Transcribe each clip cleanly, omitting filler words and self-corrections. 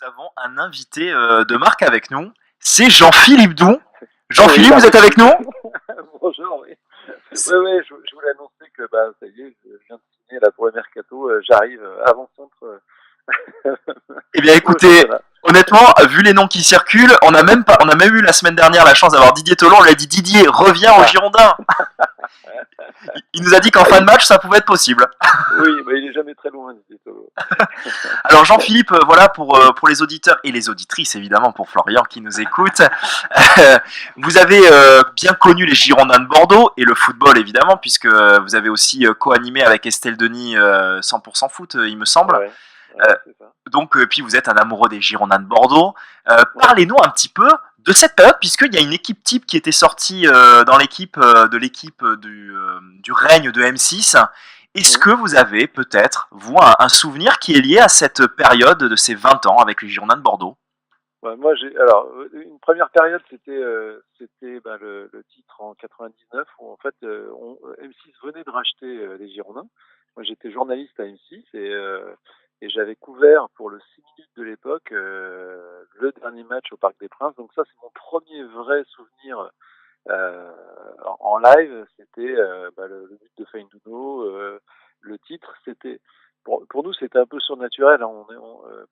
avons un invité de marque avec nous. C'est Jean-Philippe Doux. Oui, Jean-Philippe, vous êtes avec nous? bonjour, oui. Oui, je voulais annoncer que ça y est, je viens de signer là pour le mercato, j'arrive avant-centre Eh bien, pour le écoutez, championnat. honnêtement, vu les noms qui circulent, on a même eu la semaine dernière la chance d'avoir Didier Tolon. On lui a dit Didier, reviens au Ah, Girondins. Il nous a dit qu'en fin de oui, match, ça pouvait être possible. oui, mais il est jamais très loin, dit Tolo. Alors Jean-Philippe, voilà pour les auditeurs et les auditrices évidemment pour Florian qui nous écoute. Vous avez bien connu les Girondins de Bordeaux et le football évidemment puisque vous avez aussi co-animé avec Estelle Denis 100% foot il me semble. Ouais, Euh, ouais, c'est ça. donc puis vous êtes un amoureux des Girondins de Bordeaux. Ouais. Parlez-nous un petit peu de cette période puisqu'il y a une équipe type qui était sortie dans l'équipe de l'équipe du règne de M6. Est-ce Mhm. que vous avez peut-être, vous, un souvenir qui est lié à cette période de ces 20 ans avec les Girondins de Bordeaux? Ouais, moi, alors une première période, c'était le titre en 99 où en fait M6 venait de racheter les Girondins. Moi, j'étais journaliste à M6 et j'avais couvert pour le 6 minutes de l'époque le dernier match au Parc des Princes. Donc ça, c'est mon premier vrai souvenir en live. C'était le but de Feindouno, le titre. C'était pour nous, c'était un peu surnaturel, hein.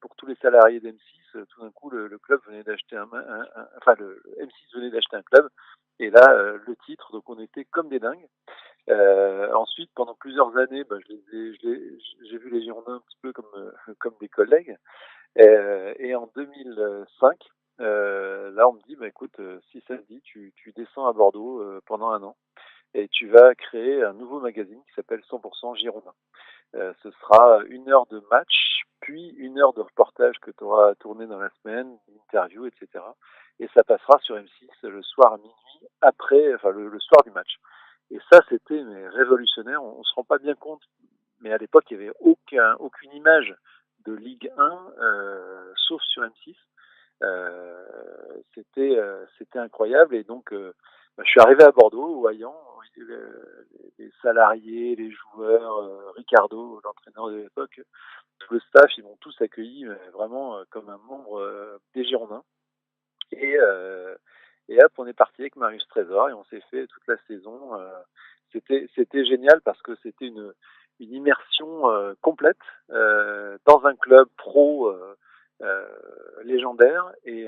Pour tous les salariés d'M6, tout d'un coup, le club venait d'acheter enfin, le M6 venait d'acheter un club. Et là, le titre, donc on était comme des dingues. Ensuite, pendant plusieurs années, j'ai vu les Girondins un petit peu comme, comme des collègues. Et en 2005, là, on me dit, écoute, si ça te dit, tu descends à Bordeaux pendant un an et tu vas créer un nouveau magazine qui s'appelle 100% Girondin. Ce sera 1 heure de match, puis 1 heure de reportage que tu auras tourné dans la semaine, interview, etc. Et ça passera sur M6 le soir à minuit, enfin le soir du match. Et ça, c'était révolutionnaire. On se rend pas bien compte, mais à l'époque, il n'y avait aucune image de Ligue 1, sauf sur M6. C'était incroyable. Et donc, je suis arrivé à Bordeaux, au Hayan, les salariés, les joueurs, Ricardo, l'entraîneur de l'époque, tout le staff, ils m'ont tous accueilli vraiment comme un membre des Girondins. Et, euh, et hop, on est parti avec Marius Trésor et on s'est fait toute la saison. C'était génial parce que c'était une immersion complète dans un club pro légendaire et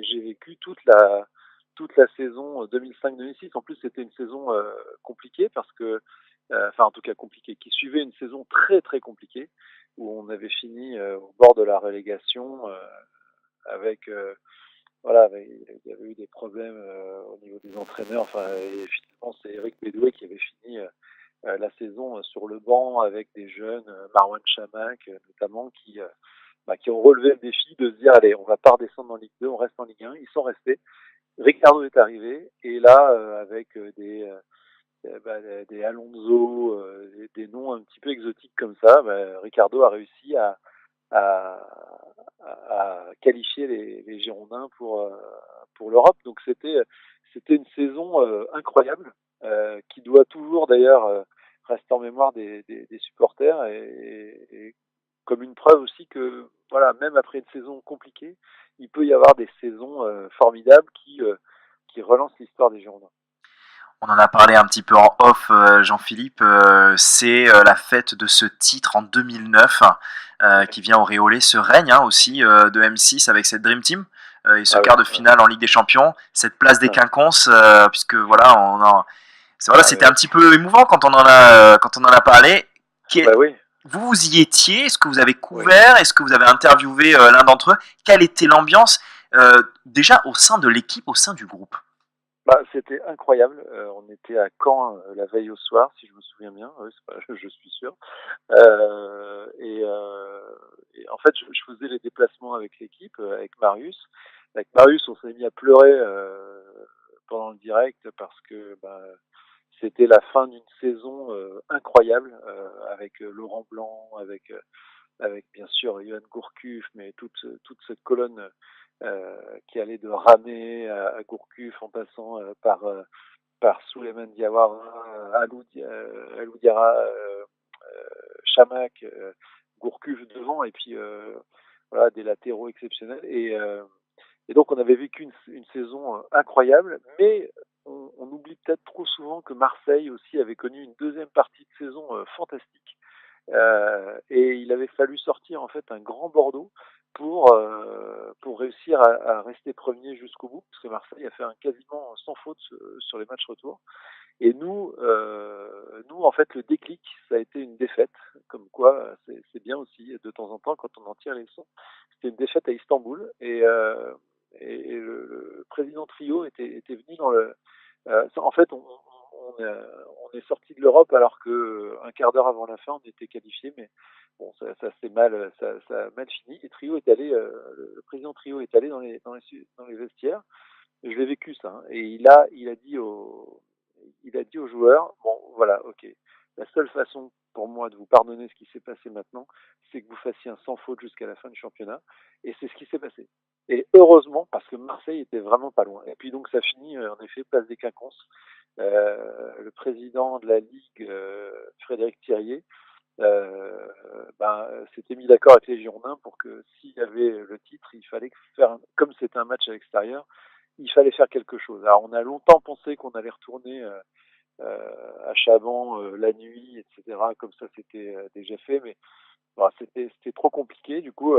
j'ai vécu toute la saison 2005-2006. En plus, c'était une saison compliquée parce que, enfin en tout cas compliquée, qui suivait une saison très très compliquée où on avait fini au bord de la relégation avec voilà, il y avait eu des problèmes au niveau des entraîneurs. Enfin, et finalement, c'est Eric Bédoué qui avait fini la saison sur le banc avec des jeunes, Marwan Chamakh notamment, qui ont relevé le défi de se dire allez, on va pas redescendre en Ligue 2, on reste en Ligue 1. Ils sont restés. Ricardo est arrivé et là, avec des Alonso, des noms un petit peu exotiques comme ça, Ricardo a réussi à, à qualifier les Girondins pour l'Europe. Donc c'était une saison incroyable qui doit toujours d'ailleurs rester en mémoire des supporters et comme une preuve aussi que voilà, même après une saison compliquée, il peut y avoir des saisons formidables qui relancent l'histoire des Girondins. On en a parlé un petit peu en off, Jean-Philippe. C'est la fête de ce titre en 2009 Ouais. qui vient auréoler ce règne aussi de M6 avec cette Dream Team et ce Ah oui, quart de finale en Ligue des Champions, cette place des ouais. quinconces, puisque voilà, Ah, c'était un petit peu émouvant quand on en a parlé. bah oui, Vous y étiez? Est-ce que vous avez oui. couvert? Est-ce que vous avez interviewé l'un d'entre eux? Quelle était l'ambiance déjà au sein de l'équipe, au sein du groupe? C'était incroyable. On était à Caen la veille au soir, si je me souviens bien. Oui, je suis sûr. Et en fait, je faisais les déplacements avec l'équipe, avec Marius. Avec Marius, on s'est mis à pleurer pendant le direct parce que c'était la fin d'une saison incroyable avec Laurent Blanc, avec bien sûr Johan Gourcuff, mais toute cette colonne qui allait de Ramé à Gourcuff en passant par Souleymane Diawara, Alou Diarra, Chamakh, Gourcuff devant, et puis voilà, des latéraux exceptionnels. Et donc on avait vécu une saison incroyable, mais on oublie peut-être trop souvent que Marseille aussi avait connu une deuxième partie de saison fantastique. Et il avait fallu sortir en fait un grand Bordeaux pour réussir à rester premier jusqu'au bout, parce que Marseille a fait un quasiment sans faute sur les matchs retour. Et nous en fait, le déclic, ça a été une défaite, comme quoi c'est bien aussi de temps en temps quand on en tire les leçons. C'était une défaite à Istanbul et le président Trio était venu dans le. En fait, on est sorti de l'Europe alors que un quart d'heure avant la fin, on était qualifié, mais bon, ça a mal fini. Et Trio est allé, le président Trio est allé dans les vestiaires. Je l'ai vécu ça, hein, et il a dit aux joueurs, bon, voilà, ok. La seule façon pour moi de vous pardonner ce qui s'est passé maintenant, c'est que vous fassiez un sans faute jusqu'à la fin du championnat. Et c'est ce qui s'est passé. Et heureusement, parce que Marseille était vraiment pas loin. Et puis donc ça finit en effet place des Quinconces. Le président de la Ligue, Frédéric Thirier, s'était mis d'accord avec les Girondins pour que s'il y avait le titre, il fallait faire, comme c'était un match à l'extérieur, il fallait faire quelque chose. Alors on a longtemps pensé qu'on allait retourner à Chaban la nuit, etc. Comme ça c'était déjà fait, mais bon, c'était trop compliqué. Du coup,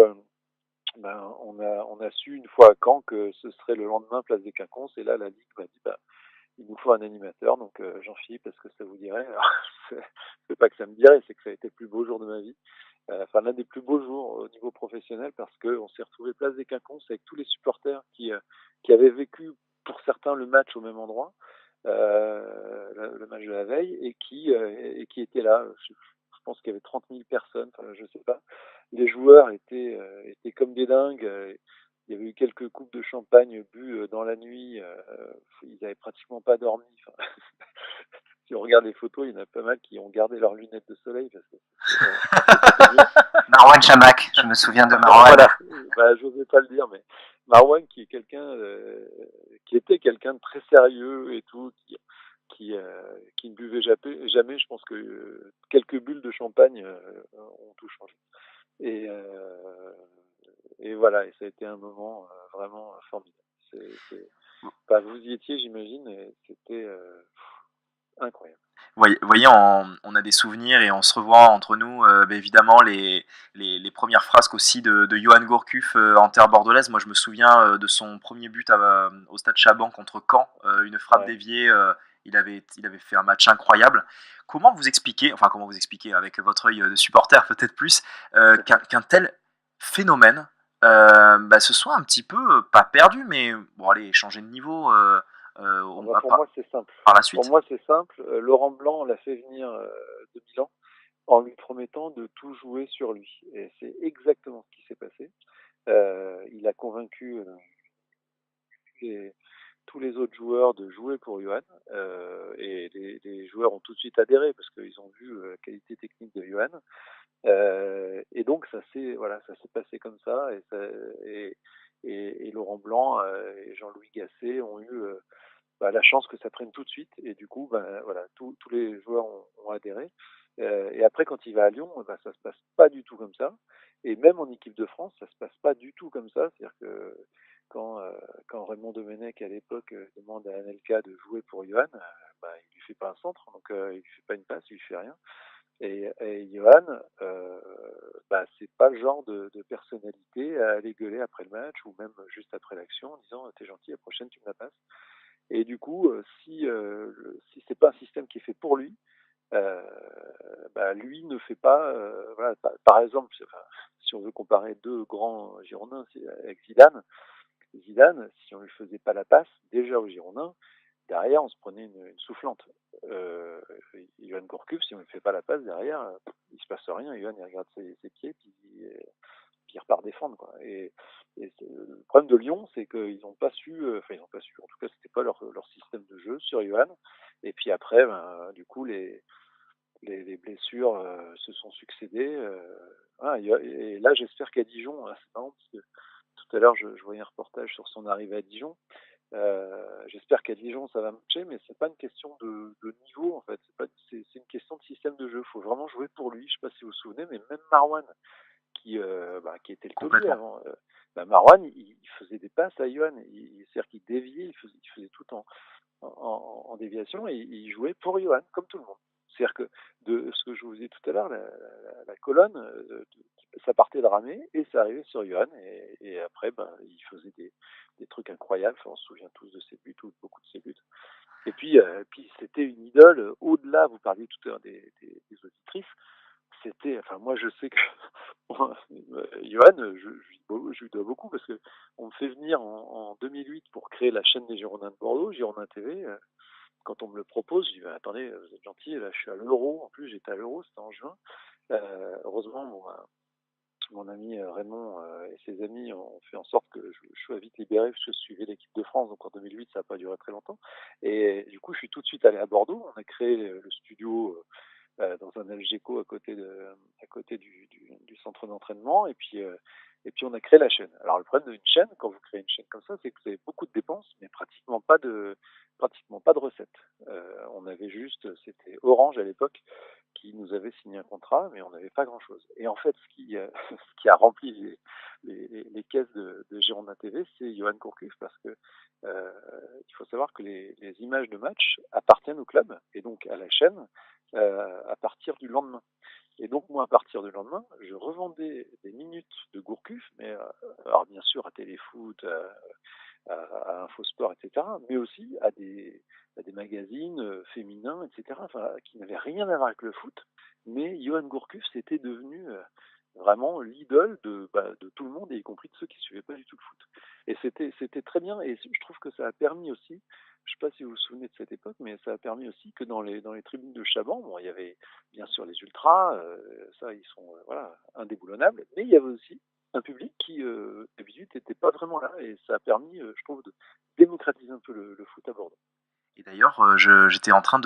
on a su une fois à Caen que ce serait le lendemain place des Quinconces, et là la Ligue m'a dit il nous faut un animateur, donc Jean-Philippe, est-ce que ça vous dirait? Alors, c'est pas que ça me dirait, c'est que ça a été le plus beau jour de ma vie. Enfin, l'un des plus beaux jours au niveau professionnel, parce qu'on s'est retrouvé place des Quinconces avec tous les supporters qui avaient vécu pour certains le match au même endroit, le match de la veille, et qui étaient là. Je pense qu'il y avait 30 000 personnes, enfin, je sais pas. Les joueurs étaient comme des dingues. Il y avait eu quelques coupes de champagne bues dans la nuit. Ils n'avaient pratiquement pas dormi. Enfin, si on regarde les photos, il y en a pas mal qui ont gardé leurs lunettes de soleil parce que Marwan Chamak, je me souviens de Marwan. Voilà, j'osais pas le dire, mais Marwan qui est qui était quelqu'un de très sérieux et tout, qui ne buvait jamais. Je pense que quelques bulles de champagne ont tout changé. Et, euh, et voilà, et ça a été un moment vraiment formidable. Vous y étiez, j'imagine, et c'était incroyable. Vous voyez, on a des souvenirs et on se revoit entre nous, évidemment, les premières frasques aussi de Johan Gourcuff en terre bordelaise. Moi, je me souviens de son premier but au stade Chaban contre Caen, une frappe déviée. Il avait fait un match incroyable. Comment vous expliquez avec votre œil de supporter peut-être plus, qu'un tel phénomène se soit un petit peu, pas perdu, mais bon, allez, changer de niveau pour moi, c'est simple. par la suite? Pour moi, c'est simple. Laurent Blanc l'a fait venir de Milan en lui promettant de tout jouer sur lui. Et c'est exactement ce qui s'est passé. Il a convaincu tous les autres joueurs de jouer pour Johan. Et les joueurs ont tout de suite adhéré parce qu'ils ont vu la qualité technique de Johan. Et donc ça s'est passé comme ça. Et Laurent Blanc et Jean-Louis Gasset ont eu la chance que ça prenne tout de suite. Et du coup, tous les joueurs ont adhéré. Et après, quand il va à Lyon, ça se passe pas du tout comme ça. Et même en équipe de France, ça se passe pas du tout comme ça. C'est-à-dire que quand Raymond Domenech à l'époque demande à Anelka de jouer pour Johan, il lui fait pas un centre, donc il lui fait pas une passe, il lui fait rien. Et Johan, c'est pas le genre de personnalité à aller gueuler après le match ou même juste après l'action en disant t'es gentil, la prochaine tu me la passes. Et du coup, si c'est pas un système qui est fait pour lui, lui ne fait pas. Par exemple, si on veut comparer deux grands Girondins avec Zidane, si on lui faisait pas la passe déjà aux Girondins, derrière on se prenait une soufflante. Johan Gourcuff, si on lui fait pas la passe derrière, il se passe rien. Johan il regarde ses pieds puis il repart défendre, quoi. Et le problème de Lyon, c'est qu'ils n'ont pas su, ils n'ont pas su, en tout cas c'était pas leur système de jeu sur Johan. Et puis après, du coup les blessures se sont succédées. Et là, j'espère qu'à Dijon, c'est marrant parce que tout à l'heure, je voyais un reportage sur son arrivée à Dijon. J'espère qu'à Dijon, ça va marcher, mais c'est pas une question de niveau en fait. C'est une question de système de jeu. Il faut vraiment jouer pour lui. Je sais pas si vous vous souvenez, mais même Marwan, qui était le taulier Complètement. avant. Marouane, il faisait des passes à Johan, c'est-à-dire qu'il déviait, il faisait tout en déviation et il jouait pour Johan, comme tout le monde. C'est-à-dire que de ce que je vous disais tout à l'heure, la colonne, ça partait de Ramé et ça arrivait sur Johan et après, il faisait des trucs incroyables. Enfin, on se souvient tous de ses buts, ou beaucoup de ses buts. Et puis c'était une idole au-delà. Vous parliez tout à l'heure des auditrices. C'était, enfin moi je sais que Johan, je lui dois beaucoup parce que on me fait venir en 2008 pour créer la chaîne des Girondins de Bordeaux, Girondin TV. Quand on me le propose, je dis attendez, vous êtes gentil, là je suis à l'Euro. En plus j'étais à l'Euro, c'était en juin. Heureusement mon ami Raymond et ses amis ont fait en sorte que je sois vite libéré parce que je suivais l'équipe de France, donc en 2008 ça n'a pas duré très longtemps. Et du coup je suis tout de suite allé à Bordeaux. On a créé le studio dans un Algeco à côté du centre d'entraînement. Et puis on a créé la chaîne. Alors le problème d'une chaîne, quand vous créez une chaîne comme ça, c'est que vous avez beaucoup de dépenses, mais pratiquement pas de recettes. On avait juste, c'était Orange à l'époque qui nous avait signé un contrat, mais on n'avait pas grand-chose. Et en fait, ce qui a rempli les caisses de Girondin TV, c'est Johan Gourcuff, parce que il faut savoir que les images de match appartiennent au club et donc à la chaîne à partir du lendemain. Et donc moi, à partir du lendemain, je revendais des minutes de Gourcuff, mais alors bien sûr à Téléfoot, à Infosport, etc., mais aussi à des magazines féminins, etc., enfin, qui n'avaient rien à voir avec le foot. Mais Johan Gourcuff, c'était devenu vraiment l'idole de tout le monde, et y compris de ceux qui ne suivaient pas du tout le foot. Et c'était très bien, et je trouve que ça a permis aussi, je ne sais pas si vous vous souvenez de cette époque, mais ça a permis aussi que dans les tribunes de Chaban, bon, il y avait bien sûr les ultras, ça ils sont voilà, indéboulonnables, mais il y avait aussi un public qui d'habitude n'était pas vraiment là, et ça a permis, je trouve, de démocratiser un peu le foot à Bordeaux. Et d'ailleurs, j'étais en train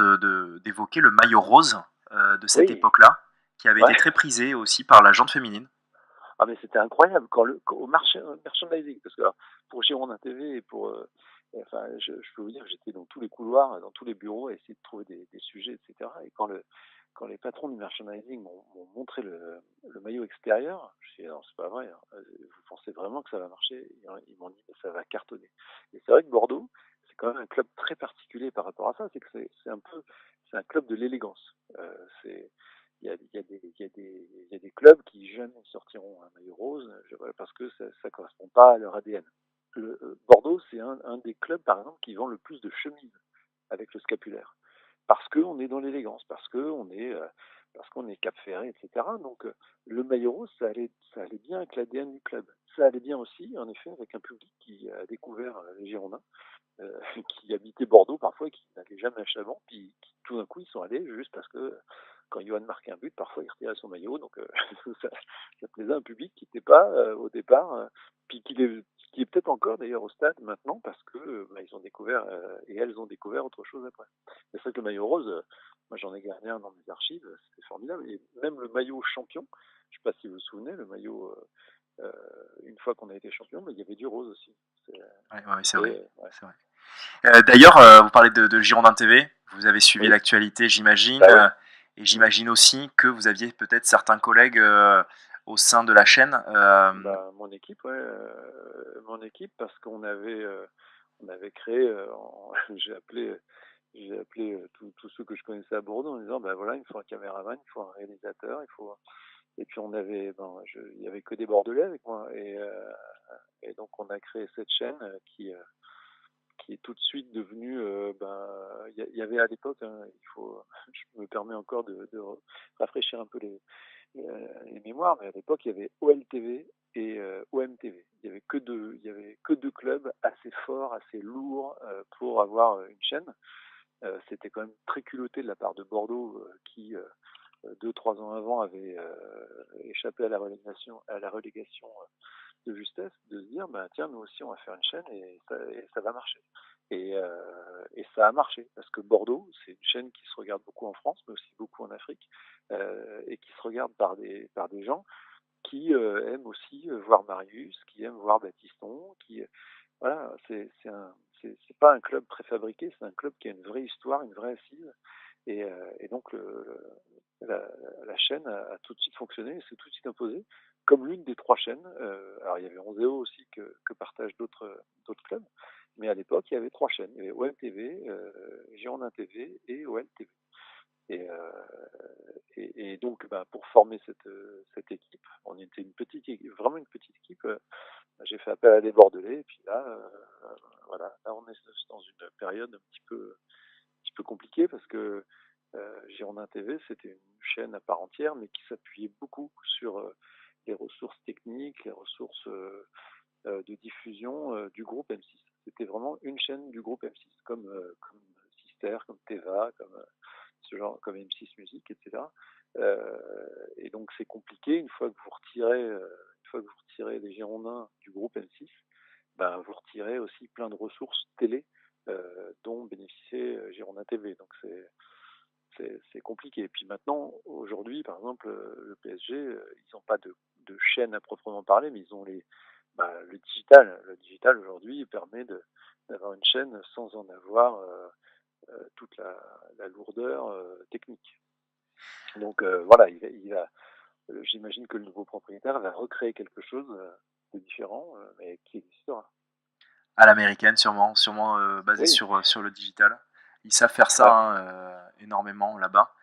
d'évoquer le maillot rose de cette Oui, époque-là, qui avait été ouais. très prisé aussi par la gente féminine. Ah mais c'était incroyable au marché merchandising, parce que alors, pour Girondin TV et enfin je peux vous dire que j'étais dans tous les couloirs, dans tous les bureaux à essayer de trouver des sujets, etc. Et quand les patrons du merchandising m'ont montré le maillot extérieur, je me suis dit non, c'est pas vrai, hein. Vous pensez vraiment que ça va marcher? Ils m'ont dit ça va cartonner. Et c'est vrai que Bordeaux, c'est quand même un club très particulier par rapport à ça, c'est que c'est un club de l'élégance. C'est il y a des clubs qui jamais sortiront un maillot rose, voilà, parce que ça ne correspond pas à leur ADN. Bordeaux, c'est un des clubs, par exemple, qui vend le plus de chemises avec le scapulaire. Parce qu'on est dans l'élégance, parce qu'on est Cap Ferré, etc. Donc le maillot rose, ça allait bien avec l'ADN du club. Ça allait bien aussi, en effet, avec un public qui a découvert les Girondins, qui habitaient Bordeaux parfois et qui n'allaient jamais à Chalon, puis qui, tout d'un coup ils sont allés juste parce que quand Johan marquait un but, parfois il retirait son maillot, donc ça plaisait à un public qui n'était pas au départ, puis qui est peut-être encore d'ailleurs au stade maintenant parce que ils ont découvert et elles ont découvert autre chose après. C'est vrai que le maillot rose, moi j'en ai gardé un dans mes archives, c'était formidable, et même le maillot champion, je ne sais pas si vous vous souvenez, le maillot une fois qu'on a été champion, mais il y avait du rose aussi. Ouais, ouais, c'est vrai. C'était ouais. C'est vrai. D'ailleurs, vous parlez de Girondin TV, vous avez suivi Oui, l'actualité, j'imagine, bah oui. et j'imagine aussi que vous aviez peut-être certains collègues au sein de la chaîne. Bah, mon équipe, parce on avait créé, j'ai appelé tous ceux que je connaissais à Bordeaux en disant, bah voilà, il me faut un caméraman, il faut un réalisateur, et puis il y avait que des Bordelais avec moi, et donc on a créé cette chaîne qui est tout de suite devenue, il y avait à l'époque, hein, je me permets encore de rafraîchir un peu les mémoires, mais à l'époque, il y avait OLTV et OMTV. Il y avait que deux clubs assez forts, assez lourds pour avoir une chaîne. C'était quand même très culotté de la part de Bordeaux, qui 2-3 ans avant avait échappé à la relégation de justesse, de se dire bah tiens, nous aussi on va faire une chaîne, et ça va marcher. Et ça a marché parce que Bordeaux, c'est une chaîne qui se regarde beaucoup en France, mais aussi beaucoup en Afrique, et qui se regarde par des gens qui aiment aussi voir Marius, qui aiment voir Baptiston, voilà, c'est pas un club préfabriqué, c'est un club qui a une vraie histoire, une vraie assise, Et donc la, la chaîne a tout de suite fonctionné et s'est tout de suite imposée comme l'une des trois chaînes. Alors il y avait Onzeo aussi que partagent d'autres clubs, mais à l'époque il y avait trois chaînes. Il y avait OM TV, Girondin TV et OL TV. Et, donc, bah, pour former cette équipe, on était une petite équipe, vraiment une petite équipe. J'ai fait appel à des Bordelais, et puis là, voilà, là on est dans une période un petit peu compliquée parce que Girondin TV, c'était une chaîne à part entière, mais qui s'appuyait beaucoup sur les ressources techniques, les ressources de diffusion du groupe M6. C'était vraiment une chaîne du groupe M6, comme Sister, comme Teva, comme ce genre, comme M6 Musique, etc. Et donc c'est compliqué une fois que vous retirez les Girondins du groupe M6, ben, vous retirez aussi plein de ressources télé dont bénéficiait Girondin TV. Donc c'est compliqué. Et puis maintenant, aujourd'hui, par exemple, le PSG, ils n'ont pas de chaîne à proprement parler, mais ils ont le digital. Le digital aujourd'hui permet d'avoir une chaîne sans en avoir toute la lourdeur technique. Donc voilà, j'imagine que le nouveau propriétaire va recréer quelque chose de différent, mais qui existera. À l'américaine, sûrement basé Oui, sur le digital. Ils savent faire ça ouais, énormément là-bas.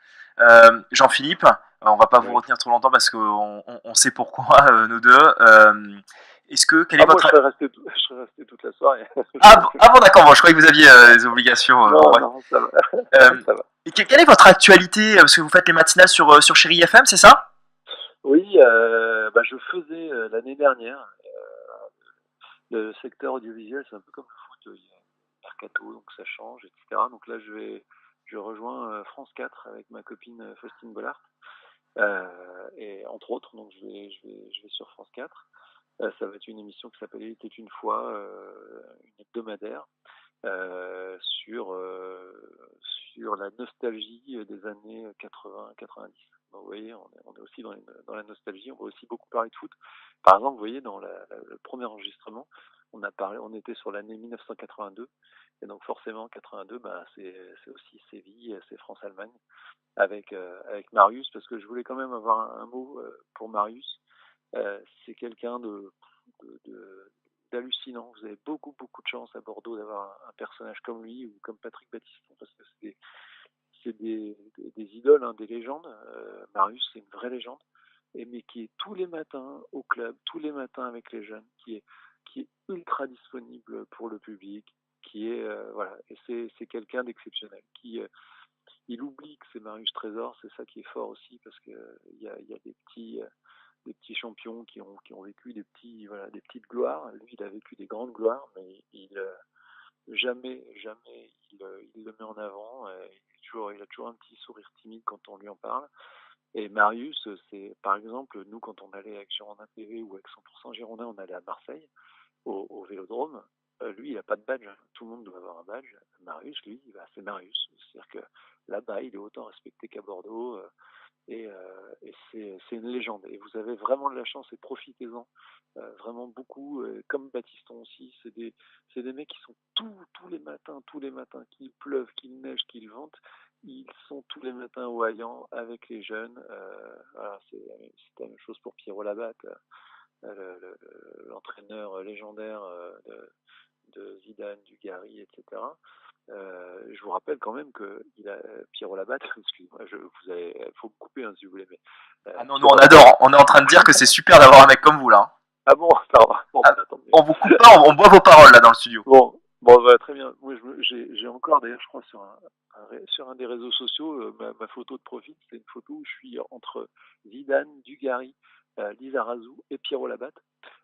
Jean-Philippe, on va pas vous oui. retenir trop longtemps parce qu'on sait pourquoi, nous deux. Quel est Ah, moi, votre... je serais resté toute la soirée. Ah bon, d'accord, bon, je croyais que vous aviez des obligations. Non, Ouais. non, ça va. Ça va. Et quelle est votre actualité? Parce que vous faites les matinales sur Chéri FM, c'est ça? Oui, bah, je faisais l'année dernière. Le secteur audiovisuel, c'est un peu comme le foot, il y a un mercato, donc ça change, etc. Donc là, je rejoins France 4 avec ma copine Faustine Bollard, et entre autres, donc je vais sur France 4. Ça va être une émission qui s'appelle Il était une fois, une hebdomadaire, euh, sur, euh, sur la nostalgie des années 80-90. Vous voyez, on est aussi dans la nostalgie, on va aussi beaucoup parler de foot. Par exemple, vous voyez, dans le premier enregistrement, on était sur l'année 1982, et donc forcément, 82, bah, c'est aussi Séville, c'est France-Allemagne, avec Marius, parce que je voulais quand même avoir un mot pour Marius. C'est quelqu'un d'hallucinant. Vous avez beaucoup de chance à Bordeaux d'avoir un personnage comme lui ou comme Patrick Battiston, parce que c'est des idoles, hein, des légendes. Marius, c'est une vraie légende, mais qui est tous les matins au club, tous les matins avec les jeunes, qui est ultra disponible pour le public, qui est voilà, et c'est quelqu'un d'exceptionnel, il oublie que c'est Marius Trésor, c'est ça qui est fort aussi, parce que il y a des petits champions qui ont vécu voilà, des petites gloires. Lui, il a vécu des grandes gloires, mais jamais il le met en avant. Il a toujours un petit sourire timide quand on lui en parle. Et Marius, c'est par exemple, nous, quand on allait avec Girondin TV ou avec 100% Girondin, on allait à Marseille, au Vélodrome. Lui, il n'a pas de badge. Tout le monde doit avoir un badge. Marius, lui, c'est Marius. C'est-à-dire que là-bas, il est autant respecté qu'à Bordeaux. Et c'est une légende. Et vous avez vraiment de la chance et profitez-en. Vraiment beaucoup, comme Baptiston aussi. C'est des mecs qui sont tous les matins, qu'il pleuve, qu'il neige, qu'il vente. Ils sont tous les matins au Haillan avec les jeunes. Voilà, c'est la même chose pour Pierrot Labatte, l'entraîneur légendaire de Zidane, Dugarry, etc. Je vous rappelle quand même que Pierrot Labatte, excusez-moi, faut me couper hein, si vous voulez, mais Ah non, nous on Pierrot Labatte. adore. On est en train de dire que c'est super d'avoir un mec comme vous là. Ah bon, pardon, bon, Ah, bah, attendez. on vous coupe pas, on boit vos paroles là dans le studio. Bon, bah, très bien. Moi, j'ai encore, d'ailleurs, je crois, sur un des réseaux sociaux, ma photo de profil, c'est une photo où je suis entre Zidane, Dugarry, Lizarazu et Pierrot Labatte.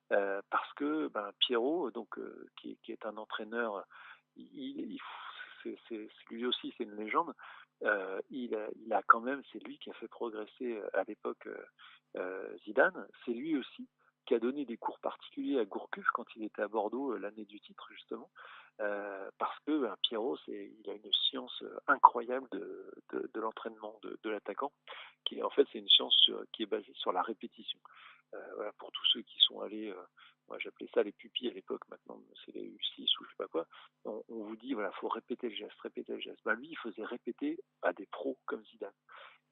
Parce que Pierrot, donc, qui est un entraîneur, il, lui aussi c'est une légende. Il a quand même, c'est lui qui a fait progresser à l'époque Zidane. C'est lui aussi qui a donné des cours particuliers à Gourcuff quand il était à Bordeaux l'année du titre justement, parce que Pierrot, il a une science incroyable de l'entraînement de l'attaquant, qui en fait c'est une science qui est basée sur la répétition. Voilà, pour tous ceux qui sont allés, moi j'appelais ça les pupilles à l'époque, maintenant c'est les U6 ou je sais pas quoi, on vous dit voilà, faut répéter le geste, répéter le geste. Ben, lui, il faisait répéter à des pros comme Zidane.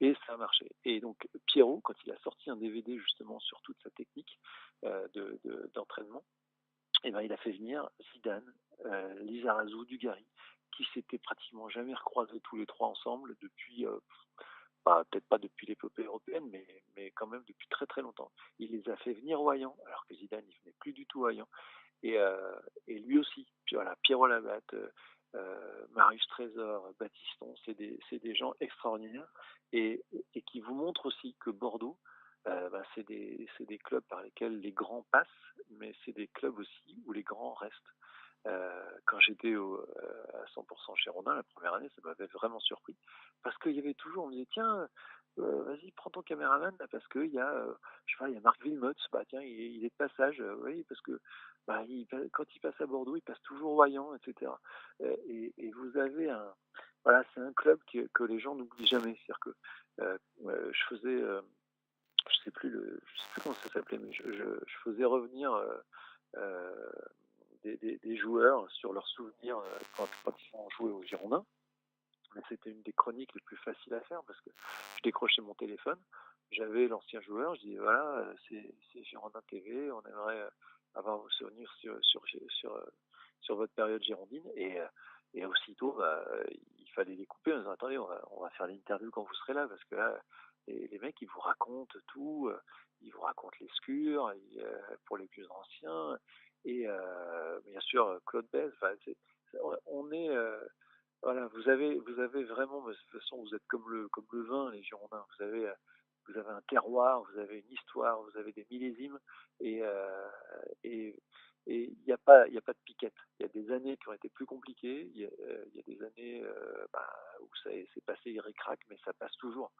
Et ça a marché. Et donc Pierrot, quand il a sorti un DVD justement sur toute sa technique d'entraînement, et ben, il a fait venir Zidane, Lizarazu, Dugarry, qui s'étaient pratiquement jamais recroisés tous les trois ensemble depuis, peut-être pas depuis l'épopée européenne, mais quand même depuis très très longtemps. Il les a fait venir au Hayan, alors que Zidane, il venait plus du tout au Hayan. Et lui aussi. Puis voilà, Pierrot Labatte, Marius Trésor, Baptiston, c'est des gens extraordinaires et qui vous montrent aussi que Bordeaux, c'est des clubs par lesquels les grands passent, mais c'est des clubs aussi où les grands restent. Quand j'étais à 100% chez Rodin la première année, ça m'avait vraiment surpris. Parce qu'il y avait toujours, on me disait, tiens, vas-y, prends ton caméraman, là, parce qu'il y a, je sais pas, il y a Marc Wilmots, bah tiens, il est de passage, oui, parce que bah, quand il passe à Bordeaux, il passe toujours Royan, etc. Et vous avez voilà, c'est un club que les gens n'oublient jamais. C'est-à-dire que je faisais, je sais plus comment ça s'appelait, mais je faisais revenir euh, des joueurs sur leurs souvenirs quand ils ont joué aux Girondins. Mais c'était une des chroniques les plus faciles à faire parce que je décrochais mon téléphone, j'avais l'ancien joueur, je disais voilà, c'est Girondin TV, on aimerait avoir vos souvenirs sur votre période girondine et aussitôt il fallait les couper en disant attendez, on va faire l'interview quand vous serez là parce que là les mecs ils vous racontent tout, ils vous racontent les scurs pour les plus anciens et bien sûr Claude Bess, on est voilà, vous avez vraiment, de toute façon, vous êtes comme le vin, les Girondins. Vous avez un terroir, vous avez une histoire, vous avez des millésimes, et et il n'y a pas de piquette. Il y a des années qui ont été plus compliquées, il y a des années où c'est passé ric-rac, mais ça passe toujours.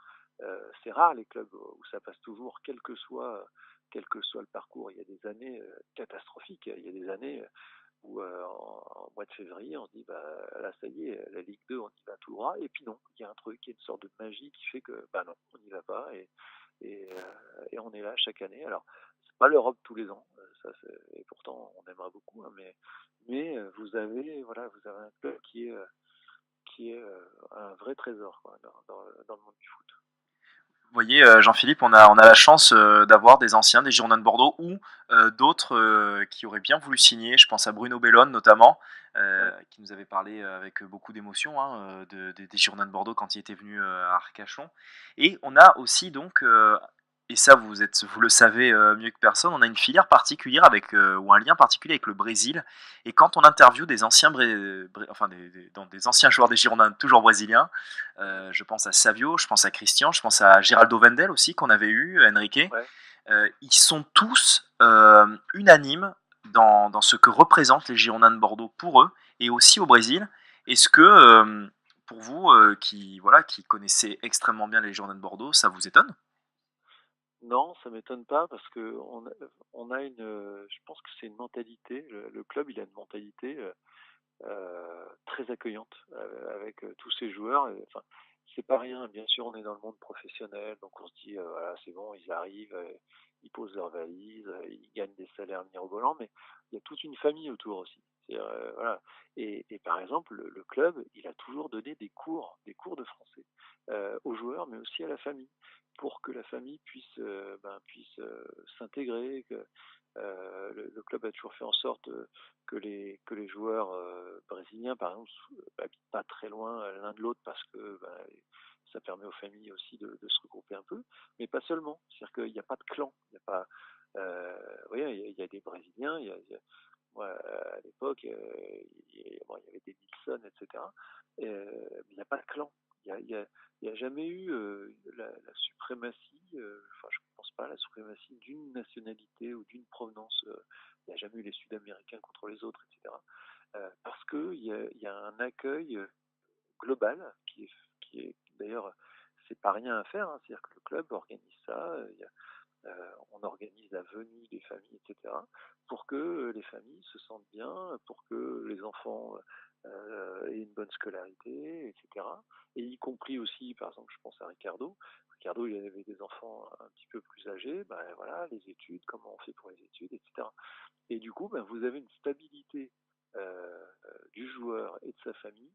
C'est rare les clubs où ça passe toujours, quel que soit le parcours. Il y a des années catastrophiques, il y a des années où en mois de février, on se dit bah là ça y est, la Ligue 2, on y va tout droit, et puis non, il y a un truc, il y a une sorte de magie qui fait que bah non, on n'y va pas et on est là chaque année. Alors c'est pas l'Europe tous les ans, et pourtant on aimerait beaucoup, hein, mais vous avez un club qui est un vrai trésor quoi, dans le monde du foot. Vous voyez, Jean-Philippe, on a la chance d'avoir des anciens, des Girondins de Bordeaux, ou d'autres qui auraient bien voulu signer. Je pense à Bruno Bellone notamment, Ouais, qui nous avait parlé avec beaucoup d'émotion hein, des Girondins de Bordeaux quand il était venu à Arcachon. Et on a aussi donc, et ça vous le savez mieux que personne, on a une filière particulière ou un lien particulier avec le Brésil. Et quand on interviewe des anciens, enfin des anciens joueurs des Girondins, toujours brésiliens, je pense à Savio, je pense à Christian, je pense à Geraldo Vendel aussi qu'on avait eu, Enrique. ouais. Ils sont tous unanimes dans ce que représentent les Girondins de Bordeaux pour eux et aussi au Brésil. Est-ce que pour vous qui connaissez extrêmement bien les Girondins de Bordeaux, ça vous étonne? Non, ça m'étonne pas parce que on a je pense que c'est une mentalité. Le club, il a une mentalité très accueillante avec tous ces joueurs. Enfin, c'est pas rien. Bien sûr, on est dans le monde professionnel, donc on se dit voilà, c'est bon, ils arrivent, ils posent leurs valises, ils gagnent des salaires mirobolants, mais il y a toute une famille autour aussi. Voilà. Et par exemple, le club, il a toujours donné des cours de français aux joueurs, mais aussi à la famille, pour que la famille puisse s'intégrer. Le club a toujours fait en sorte que les joueurs brésiliens, par exemple, habitent pas très loin l'un de l'autre parce que ça permet aux familles aussi de se regrouper un peu, mais pas seulement. C'est-à-dire qu'il n'y a pas de clan. Il n'y a pas, oui, il y a des Brésiliens. Moi, à l'époque, il y avait des Nilsson, etc. Mais il n'y a pas de clan. Il y a jamais eu la suprématie, enfin je ne pense pas à la suprématie d'une nationalité ou d'une provenance. Il n'y a jamais eu les Sud-Américains contre les autres, etc. Parce qu'il y a un accueil global qui est d'ailleurs, c'est pas rien à faire, hein. C'est-à-dire que le club organise ça, on organise la venue des familles que les familles se sentent bien, pour que les enfants aient une bonne scolarité, etc. Et y compris aussi, par exemple, je pense à Ricardo. Ricardo, il avait des enfants un petit peu plus âgés, ben voilà, les études, comment on fait pour les études, etc. Et du coup, ben, vous avez une stabilité du joueur et de sa famille.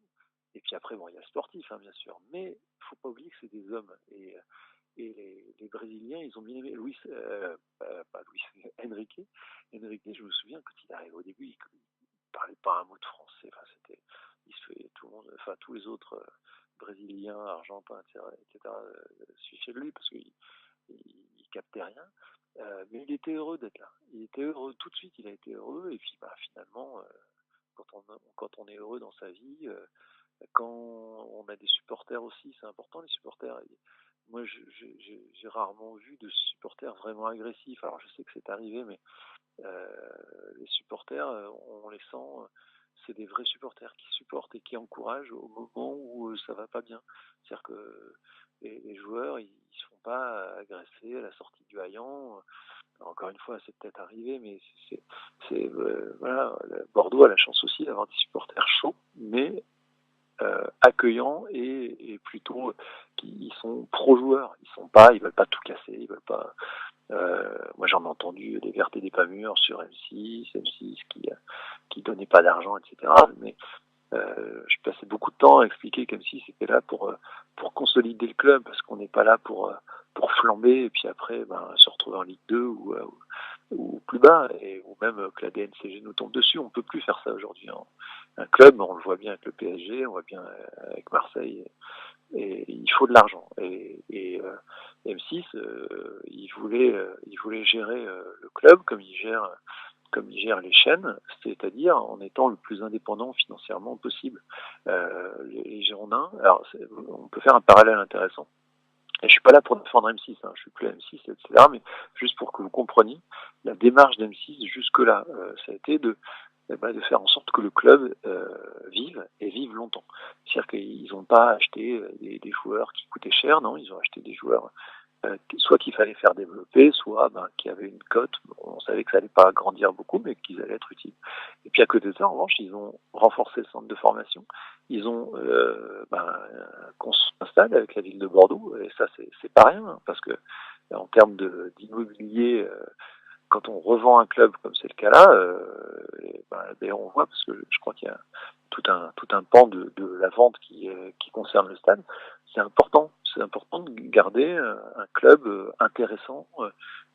Et puis après, bon, il y a le sportif, hein, bien sûr, mais il faut pas oublier que c'est des hommes. Et les Brésiliens, ils ont bien aimé pas Luis, Enrique. Enrique, je me souviens, quand il arrive au début, il parlait pas un mot de français. Enfin, c'était, il se fait tout le monde, enfin tous les autres Brésiliens, Argentins, etc. Suivaient de lui parce qu'il il captait rien. Mais il était heureux d'être là. Il était heureux tout de suite. Il a été heureux. Et puis, bah, finalement, quand on est heureux dans sa vie, quand on a des supporters aussi, c'est important les supporters. Moi, j'ai rarement vu de supporters vraiment agressifs. Alors, je sais que c'est arrivé, mais les supporters, on les sent, c'est des vrais supporters qui supportent et qui encouragent au moment où ça va pas bien. C'est-à-dire que les joueurs, ils se font pas agresser à la sortie du haillant. Encore une fois, c'est peut-être arrivé, mais voilà, Bordeaux a la chance aussi d'avoir des supporters chauds, mais accueillants et plutôt qui sont pro-joueurs. Ils veulent pas tout casser, ils veulent pas. Moi, j'en ai entendu des vertes et des pas mûres sur M6 qui donnait pas d'argent, etc. Mais je passais beaucoup de temps à expliquer qu'M6 était là pour consolider le club, parce qu'on n'est pas là pour flamber et puis après se retrouver en Ligue 2 ou plus bas, ou même que la DNCG nous tombe dessus. On peut plus faire ça aujourd'hui. Hein. Un club, on le voit bien avec le PSG, on voit bien avec Marseille, et il faut de l'argent. Et M6, il voulait gérer le club comme il gère les chaînes, c'est-à-dire en étant le plus indépendant financièrement possible. Les Girondins, alors on peut faire un parallèle intéressant. Et je suis pas là pour défendre M6, hein, je suis plus à M6, etc. Mais juste pour que vous compreniez, la démarche d'M6 jusque-là, ça a été de faire en sorte que le club vive et vive longtemps. C'est-à-dire qu'ils n'ont pas acheté des joueurs qui coûtaient cher, non, ils ont acheté des joueurs soit qu'il fallait faire développer, soit qui avaient une cote. On savait que ça allait pas grandir beaucoup, mais qu'ils allaient être utiles. Et puis à côté de ça, en revanche, ils ont renforcé le centre de formation. Ils ont construit un stade avec la ville de Bordeaux, et ça c'est pas rien, hein, parce que en termes d'immobilier, quand on revend un club comme c'est le cas là, d'ailleurs on voit, parce que je crois qu'il y a tout un pan de la vente qui concerne le stade. C'est important de garder un club intéressant,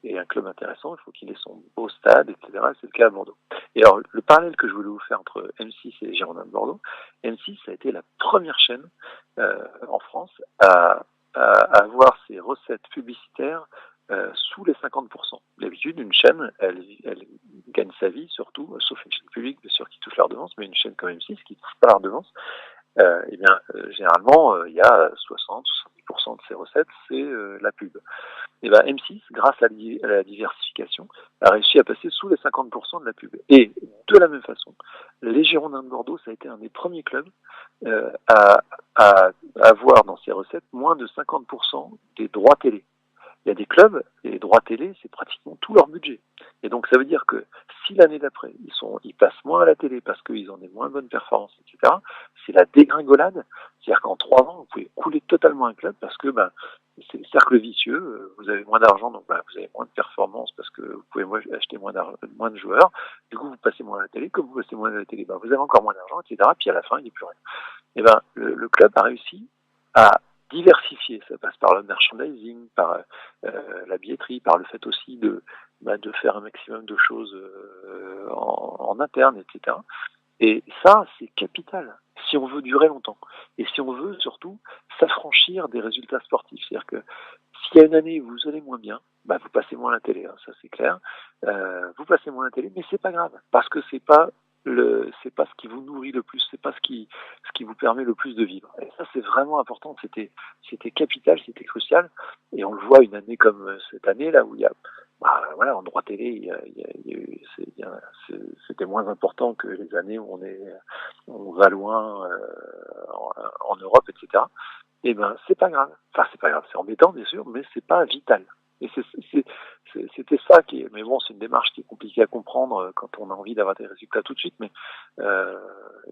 et un club intéressant, il faut qu'il ait son beau stade, etc. C'est le cas à Bordeaux. Et alors le parallèle que je voulais vous faire entre M6 et les Girondins de Bordeaux, M6 a été la première chaîne en France à avoir ses recettes publicitaires sous les 50%. D'habitude, une chaîne, elle gagne sa vie surtout, sauf une chaîne publique, bien sûr, qui touche la redevance, mais une chaîne comme M6 qui ne touche pas la redevance, généralement, il y a 60-70% de ses recettes, c'est la pub. Et M6, grâce à la diversification, a réussi à passer sous les 50% de la pub. Et de la même façon, les Girondins de Bordeaux, ça a été un des premiers clubs à avoir dans ses recettes moins de 50% des droits télé. Il y a des clubs, et les droits télé, c'est pratiquement tout leur budget. Et donc ça veut dire que si l'année d'après, ils passent moins à la télé parce qu'ils ont des moins bonnes performances, etc., c'est la dégringolade. C'est-à-dire qu'en 3 ans, vous pouvez couler totalement un club parce que c'est le cercle vicieux. Vous avez moins d'argent, donc vous avez moins de performances parce que vous pouvez acheter moins de joueurs. Du coup, vous passez moins à la télé. Comme vous passez moins à la télé, vous avez encore moins d'argent, etc. Puis à la fin, il n'y a plus rien. Et le club a réussi à diversifier. Ça passe par le merchandising, par la billetterie, par le fait aussi de faire un maximum de choses en interne, etc. Et ça, c'est capital si on veut durer longtemps. Et si on veut surtout s'affranchir des résultats sportifs. C'est-à-dire que s'il y a une année où vous allez moins bien, vous passez moins à la télé, hein, ça c'est clair. Vous passez moins à la télé, mais c'est pas grave, parce que c'est pas ce qui vous nourrit le plus, c'est pas ce qui vous permet le plus de vivre. Et ça c'est vraiment important, c'était capital, c'était crucial. Et on le voit une année comme cette année là où il y a en droit télé, c'était moins important que les années où on va loin en Europe, etc. Et c'est pas grave. Enfin, c'est pas grave, c'est embêtant bien sûr, mais c'est pas vital. Et c'était ça qui est, mais bon, c'est une démarche qui est compliquée à comprendre quand on a envie d'avoir des résultats tout de suite, mais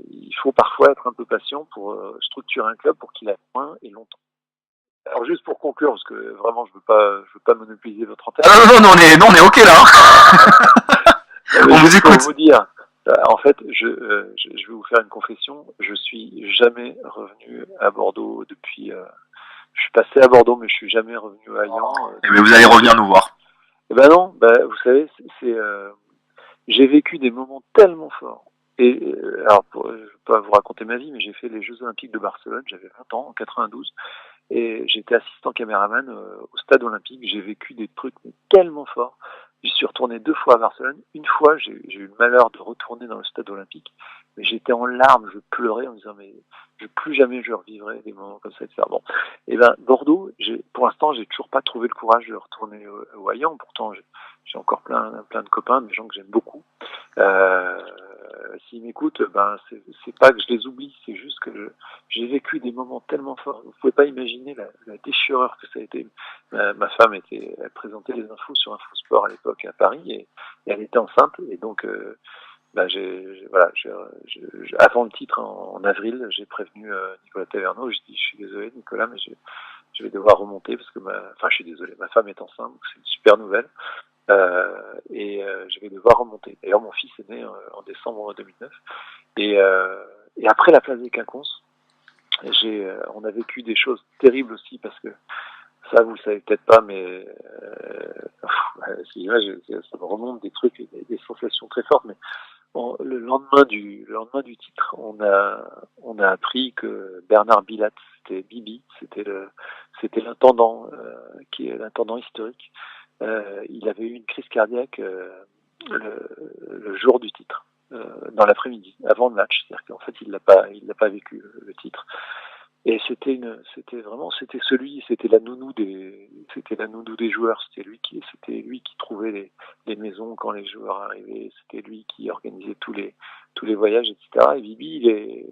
il faut parfois être un peu patient pour structurer un club pour qu'il aille loin et longtemps. Alors juste pour conclure, parce que vraiment je veux pas monopoliser votre antenne. Non, on est ok là. On vous écoute. Pour vous dire, en fait, je vais vous faire une confession. Je suis jamais revenu à Bordeaux depuis. Je suis passé à Bordeaux, mais je suis jamais revenu à Lyon. Eh bien, vous allez revenir nous voir. Eh ben non, vous savez, j'ai vécu des moments tellement forts. Et alors, je vais pas vous raconter ma vie, mais j'ai fait les Jeux Olympiques de Barcelone. J'avais 20 ans, en 92. Et j'étais assistant caméraman au stade olympique. J'ai vécu des trucs tellement forts. Je suis retourné 2 fois à Barcelone. Une fois, j'ai eu le malheur de retourner dans le stade olympique. Mais j'étais en larmes, je pleurais en me disant mais plus jamais je revivrai des moments comme ça, etc. Bon. Et ben Bordeaux, pour l'instant, j'ai toujours pas trouvé le courage de retourner au Hayan. Pourtant, j'ai encore plein de copains, des gens que j'aime beaucoup. S'ils m'écoutent, c'est pas que je les oublie, c'est juste que j'ai vécu des moments tellement forts. Vous pouvez pas imaginer la déchirure que ça a été. Ma femme elle présentait les infos sur Infosport à l'époque à Paris et elle était enceinte et donc avant le titre en avril, j'ai prévenu Nicolas Taverneau. Je dis je suis désolé Nicolas, mais je vais devoir remonter parce que je suis désolé, ma femme est enceinte, donc c'est une super nouvelle. Je vais devoir remonter. D'ailleurs, mon fils est né en décembre 2009. Et après la place des Quinconces, on a vécu des choses terribles aussi parce que ça, vous le savez peut-être pas, mais ça me remonte des trucs, des sensations très fortes. Mais le lendemain du titre, on a appris que Bernard Bilat, c'était Bibi, c'était l'intendant qui est l'intendant historique. Il avait eu une crise cardiaque le jour du titre, dans l'après-midi, avant le match. C'est-à-dire qu'en fait, il l'a pas vécu le titre. Et c'était la nounou des joueurs. C'était lui qui trouvait les maisons quand les joueurs arrivaient. C'était lui qui organisait tous les voyages, etc. Et Bibi,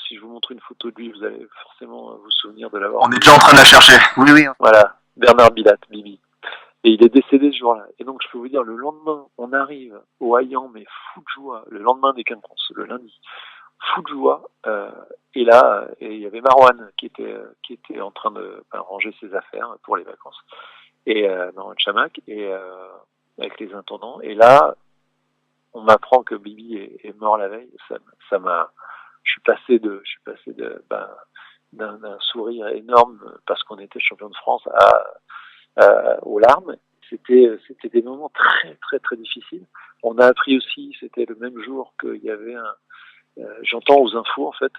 si je vous montre une photo de lui, vous allez forcément vous souvenir de l'avoir. On est déjà en train de la chercher. Oui. Voilà, Bernard Bilat, Bibi. Et il est décédé ce jour-là. Et donc, je peux vous dire, le lendemain, on arrive au Hayan, mais fou de joie, le lendemain des Quinconces, le lundi, fou de joie. Et là, il y avait Marouane qui était en train de ranger ses affaires pour les vacances. Et Marouane Chamakh, avec les intendants. Et là, on m'apprend que Bibi est mort la veille. Ça m'a, je suis passé d'un sourire énorme parce qu'on était champion de France aux larmes. C'était des moments très très très difficiles. On a appris aussi, c'était le même jour qu'il y avait j'entends aux infos en fait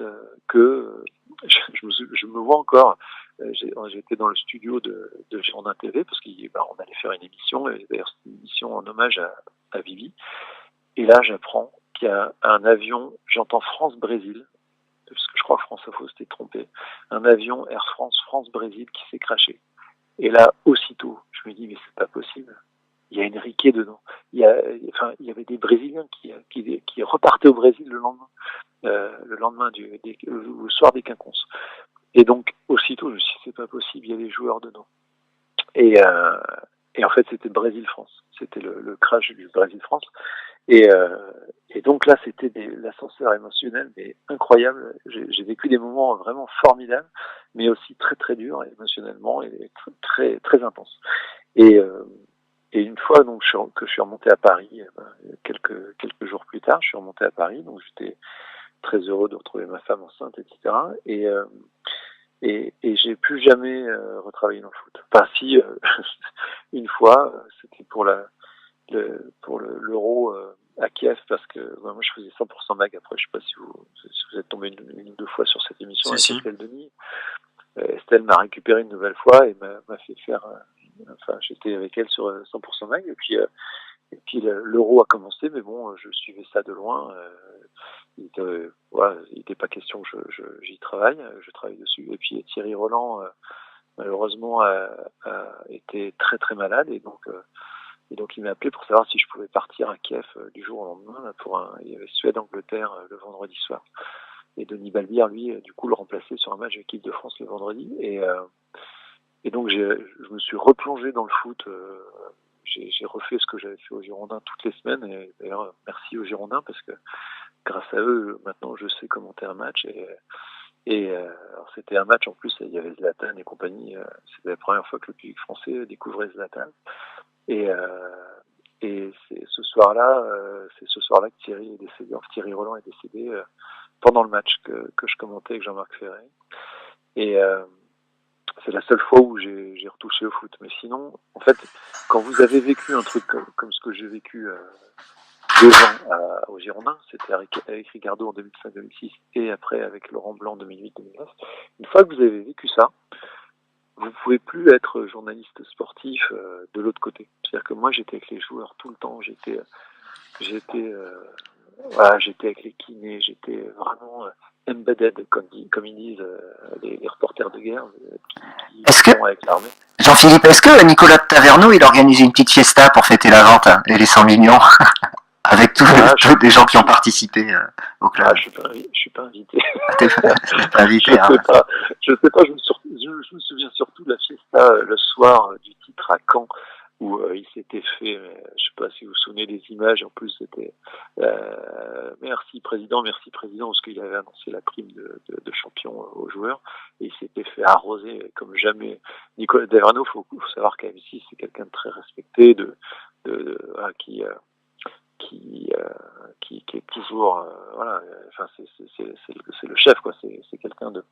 que je me vois encore. J'étais dans le studio de Girondin TV parce qu'on allait faire une émission, et d'ailleurs c'était une émission en hommage à Vivi. Et là j'apprends qu'il y a un avion, j'entends France-Brésil, parce que je crois que France Info s'était trompé, un avion Air France-Brésil qui s'est crashé. Et là, aussitôt, je me dis, mais c'est pas possible. Il y a Enrique dedans. Il y avait des Brésiliens qui repartaient au Brésil le lendemain au soir des Quinconces. Et donc, aussitôt, je me suis dit, c'est pas possible, il y a des joueurs dedans. Et en fait, c'était Brésil-France. C'était le crash du Brésil-France. Et donc là, c'était l'ascenseur émotionnel, mais incroyable. J'ai vécu des moments vraiment formidables, mais aussi très très durs émotionnellement et très très intenses. Et une fois donc que je suis remonté à Paris, quelques jours plus tard, je suis remonté à Paris, donc j'étais très heureux de retrouver ma femme enceinte, etc. Et j'ai plus jamais retravaillé dans le foot. Enfin si, une fois, c'était pour l'Euro à Kiev, parce que moi je faisais 100% mag. Après, je sais pas si vous êtes tombé une ou deux fois sur cette émission avec Estelle Denis. Estelle m'a récupéré une nouvelle fois et m'a fait faire. J'étais avec elle sur 100% mag. Et puis l'Euro a commencé, mais bon, je suivais ça de loin. Il était pas question que j'y travaille. Je travaille dessus. Et puis Thierry Roland, malheureusement, a été très très malade, et donc il m'a appelé pour savoir si je pouvais partir à Kiev du jour au lendemain il y avait Suède-Angleterre le vendredi soir. Et Denis Balbir, lui, du coup, le remplaçait sur un match de l'équipe de France le vendredi. Et donc je me suis replongé dans le foot j'ai refait ce que j'avais fait aux Girondins toutes les semaines. Et d'ailleurs, merci aux Girondins parce que grâce à eux, maintenant, je sais commenter un match. Alors c'était un match en plus, il y avait Zlatan et compagnie. C'était la première fois que le public français découvrait Zlatan. Et c'est ce soir-là que Thierry est décédé. Thierry Roland est décédé pendant le match que je commentais avec Jean-Marc Ferré. Et c'est la seule fois où j'ai retouché au foot. Mais sinon, en fait, quand vous avez vécu un truc comme ce que j'ai vécu 2 ans aux Girondins, c'était avec Ricardo en 2005-2006 et après avec Laurent Blanc en 2008-2009, une fois que vous avez vécu ça, vous pouvez plus être journaliste sportif de l'autre côté. C'est-à-dire que moi, j'étais avec les joueurs tout le temps, j'étais avec les kinés, j'étais vraiment embedded, comme ils disent les reporters de guerre qui vont avec l'armée. Jean-Philippe, est-ce que Nicolas Taverneau, il organise une petite fiesta pour fêter la vente et les 100 millions avec tous les gens qui ont participé au club? Je suis pas invité. T'es pas invité, je sais pas, je me souviens surtout de la fiesta le soir du titre à Caen, où il s'était fait, je sais pas si vous vous souvenez des images, en plus c'était merci président, parce qu'il avait annoncé la prime de champion aux joueurs, et il s'était fait arroser comme jamais. Nicolas Taverneau, faut savoir qu'à M6 c'est quelqu'un de très respecté, qui est toujours enfin c'est le chef, quoi. C'est quelqu'un de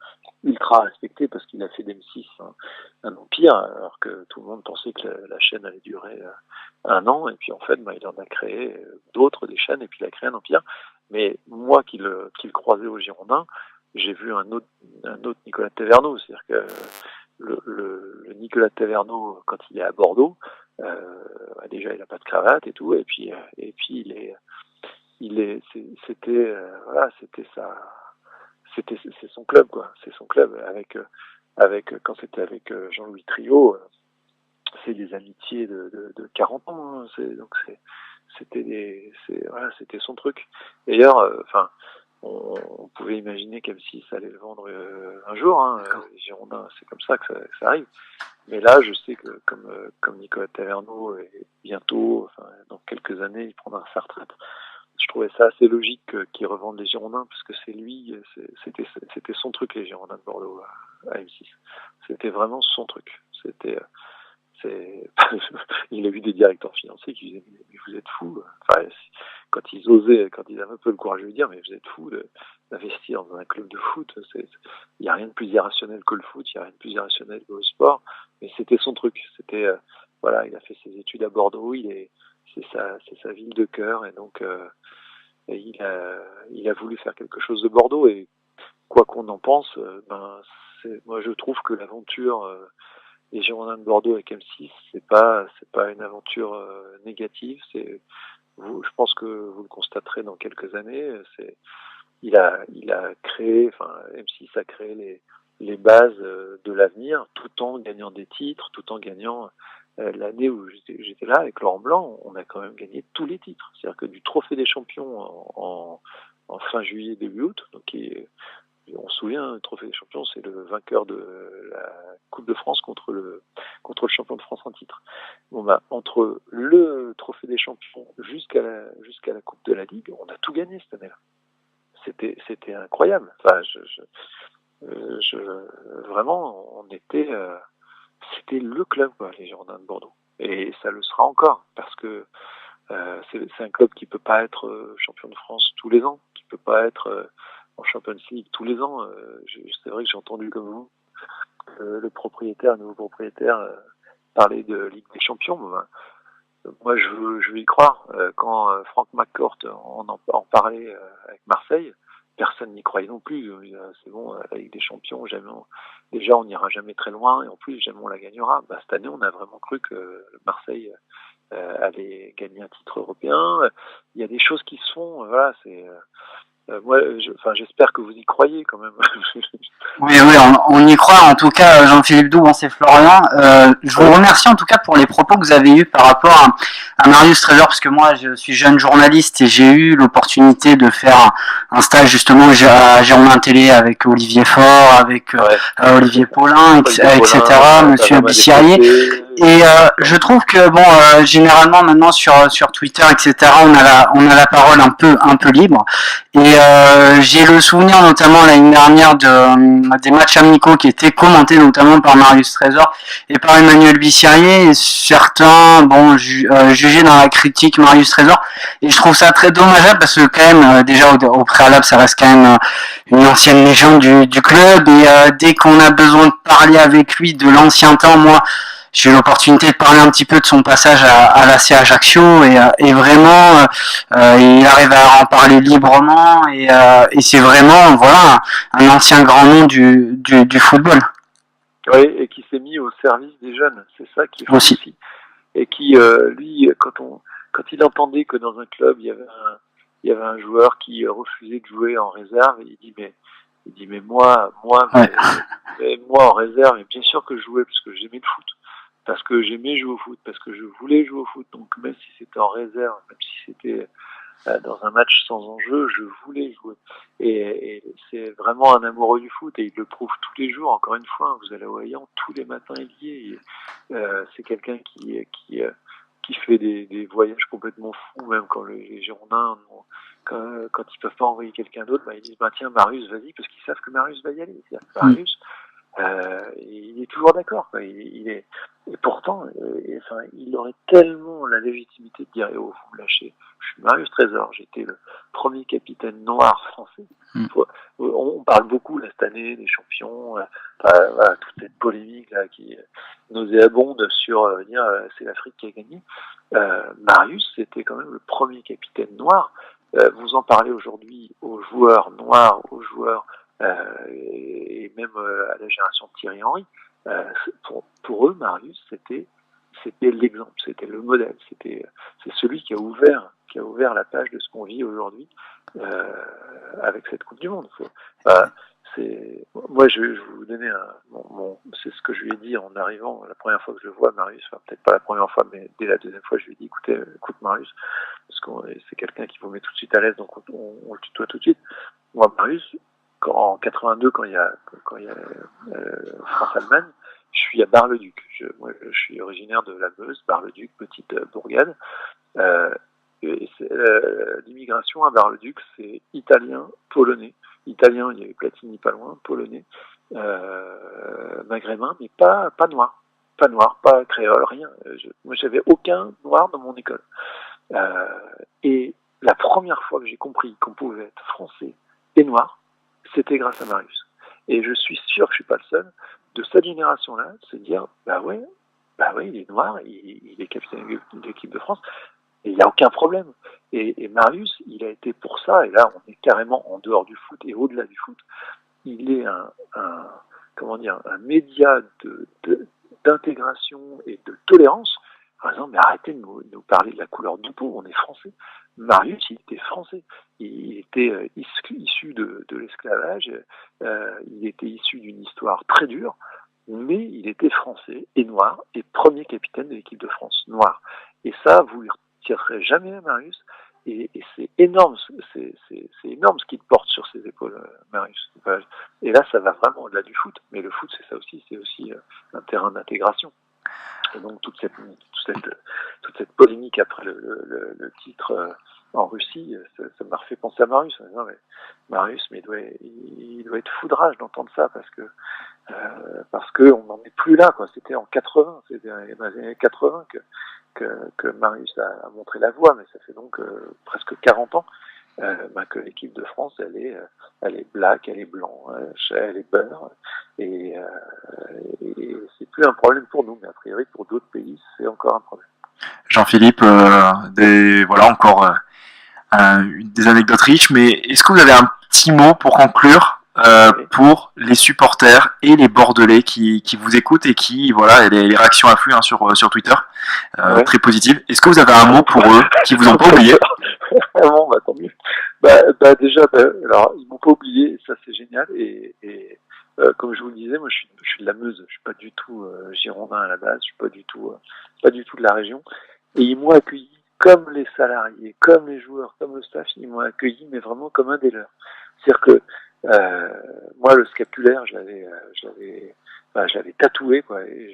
ultra respecté parce qu'il a fait d'M6 un empire, alors que tout le monde pensait que la chaîne allait durer 1 an, et puis en fait il en a créé d'autres, des chaînes, et puis il a créé un empire. Mais moi qui le croisais aux Girondins, j'ai vu un autre Nicolas Taverneau. C'est-à-dire que le Nicolas Taverneau, quand il est à Bordeaux, déjà il a pas de cravate et tout, et puis c'est son club, quoi. C'est son club avec quand c'était avec Jean-Louis Trio, c'est des amitiés de 40 ans, hein. C'était son truc. D'ailleurs, on pouvait imaginer qu'M6 allait le vendre un jour, hein. Les Girondins, c'est comme ça que ça arrive. Mais là, je sais que comme Nicolas Taverneau est bientôt, dans quelques années, il prendra sa retraite. Je trouvais ça assez logique qu'il revende les Girondins, parce que c'était son truc, les Girondins de Bordeaux à M6. C'était vraiment son truc. Il a vu des directeurs financiers qui disaient mais vous êtes fous. Quand ils avaient un peu le courage de lui dire mais vous êtes fous d'investir dans un club de foot. Il n'y a rien de plus irrationnel que le foot, il n'y a rien de plus irrationnel que le sport. Mais c'était son truc. Il a fait ses études à Bordeaux, c'est sa ville de cœur, et donc il a voulu faire quelque chose de Bordeaux, et quoi qu'on en pense, moi je trouve que l'aventure les Girondins de Bordeaux avec M6, c'est pas une aventure négative. Je pense que vous le constaterez dans quelques années. Il a créé, M6 a créé les bases de l'avenir, tout en gagnant des titres, tout en gagnant. L'année où j'étais là avec Laurent Blanc, on a quand même gagné tous les titres. C'est-à-dire que du Trophée des Champions en fin juillet, début août, donc on se souvient, le Trophée des Champions, c'est le vainqueur de la Coupe de France contre le champion de France en titre. Entre le Trophée des Champions jusqu'à la Coupe de la Ligue, on a tout gagné cette année-là. C'était incroyable. Vraiment, c'était le club, quoi, les Girondins de Bordeaux. Et ça le sera encore, parce que c'est un club qui peut pas être champion de France tous les ans, qui peut pas être en Champions League tous les ans. C'est vrai que j'ai entendu comme vous le nouveau propriétaire parler de Ligue des Champions. Moi, je veux y croire. Quand Frank McCourt en parlait avec Marseille, personne n'y croyait non plus. C'est bon, la Ligue des Champions, déjà on n'ira jamais très loin, et en plus jamais on la gagnera. Cette année, on a vraiment cru que Marseille allait gagner un titre européen. Il y a des choses qui se font. Moi, j'espère que vous y croyez quand même. Oui, on y croit. En tout cas, Jean-Philippe Doux, c'est Florian. Je vous remercie en tout cas pour les propos que vous avez eus par rapport à Marius Trésor, parce que moi, je suis jeune journaliste et j'ai eu l'opportunité de faire un stage justement à Girondin Télé avec Olivier Faure, avec Olivier Paulin, etc., Monsieur Bissirier. je trouve que bon, généralement maintenant sur Twitter, etc., on a la parole un peu libre. Et j'ai le souvenir notamment l'année dernière des matchs amicaux qui étaient commentés notamment par Marius Trésor et par Emmanuel Bissirier. Et certains, bon, jugeaient dans la critique Marius Trésor. Et je trouve ça très dommageable parce que quand même, déjà au préalable, ça reste quand même une ancienne légende du club. Et dès qu'on a besoin de parler avec lui de l'ancien temps, moi, j'ai eu l'opportunité de parler un petit peu de son passage à l'AC Ajaccio et vraiment il arrive à en parler librement et c'est vraiment voilà un ancien grand nom du football. Oui, et qui s'est mis au service des jeunes, c'est ça qui est fou aussi. Et qui lui quand il entendait que dans un club il y avait un joueur qui refusait de jouer en réserve, il dit mais moi en réserve, et bien sûr que je jouais parce que j'aimais le foot. Parce que j'aimais jouer au foot, parce que je voulais jouer au foot. Donc même si c'était en réserve, même si c'était dans un match sans enjeu, je voulais jouer. Et c'est vraiment un amoureux du foot et il le prouve tous les jours. Encore une fois, vous allez au Hayan, tous les matins il y est. C'est quelqu'un qui fait des voyages complètement fous, même quand les Girondins, quand ils peuvent pas envoyer quelqu'un d'autre, ils disent tiens Marius, vas-y, parce qu'ils savent que Marius va y aller. Marius, il est toujours d'accord. Et pourtant, il aurait tellement la légitimité de dire oh, vous me lâchez. Je suis Marius Trésor, j'étais le premier capitaine noir français. On parle beaucoup là, cette année des champions, voilà, toute cette polémique là qui nauséabonde sur dire c'est l'Afrique qui a gagné. Marius, c'était quand même le premier capitaine noir. Vous en parlez aujourd'hui aux joueurs noirs, aux joueurs et même à la génération de Thierry Henry. Pour eux, Marius, c'était l'exemple, c'était le modèle, c'est celui qui a ouvert la page de ce qu'on vit aujourd'hui avec cette Coupe du Monde. Moi, je vais vous donner c'est ce que je lui ai dit en arrivant la première fois que je le vois, Marius. Enfin, peut-être pas la première fois, mais dès la deuxième fois, je lui ai dit écoute Marius, parce que c'est quelqu'un qui vous met tout de suite à l'aise, donc on le tutoie tout de suite. Moi, Marius, en 82, quand il y a France-Allemagne, je suis à Bar-le-Duc. Moi, je suis originaire de la Meuse, Bar-le-Duc, petite bourgade. L'immigration à Bar-le-Duc, c'est italien, polonais. Italien, il y avait Platini pas loin, polonais, maghrébin, mais pas noir. Pas noir, pas créole, rien. Moi, j'avais aucun noir dans mon école. Et la première fois que j'ai compris qu'on pouvait être français et noir, c'était grâce à Marius. Et je suis sûr que je suis pas le seul de cette génération-là de se dire bah ouais, il est noir, il est capitaine de l'équipe de France, et il n'y a aucun problème. Et Marius, il a été pour ça, et là on est carrément en dehors du foot et au-delà du foot. Il est un média d'intégration et de tolérance. Par exemple, mais arrêtez de nous parler de la couleur de peau, on est français. Marius, il était français. Il était issu de l'esclavage, il était issu d'une histoire très dure, mais il était français et noir, et premier capitaine de l'équipe de France, noir. Et ça, vous ne le retirerez jamais à Marius, et c'est énorme, c'est énorme ce qu'il porte sur ses épaules, Marius. Et là, ça va vraiment au-delà du foot, mais le foot, c'est ça aussi, c'est aussi un terrain d'intégration. Et donc toute cette polémique après le titre en Russie, ça m'a refait penser à Marius. Non, mais Marius, mais il doit être fou de rage d'entendre ça parce que on n'en est plus là, quoi. C'était en 80, c'était dans les années 80 que Marius a montré la voie, mais ça fait donc presque 40 ans que l'équipe de France, elle est black, elle est blanc, elle est beurre, et c'est plus un problème pour nous, mais a priori pour d'autres pays, c'est encore un problème. Jean-Philippe, encore des anecdotes riches, mais est-ce que vous avez un petit mot pour conclure pour les supporters et les Bordelais qui vous écoutent et qui, voilà, les réactions affluent sur Twitter, très positives. Est-ce que vous avez un mot pour eux qui vous ont pas oublié? Bon, tant mieux. Déjà, alors ils m'ont pas oublié, ça c'est génial. Et comme je vous le disais, moi je suis de la Meuse, je suis pas du tout girondin à la base, je suis pas du tout de la région. Et ils m'ont accueilli comme les salariés, comme les joueurs, comme le staff, ils m'ont accueilli, mais vraiment comme un des leurs. C'est-à-dire que moi le scapulaire, je l'avais tatoué, quoi. Et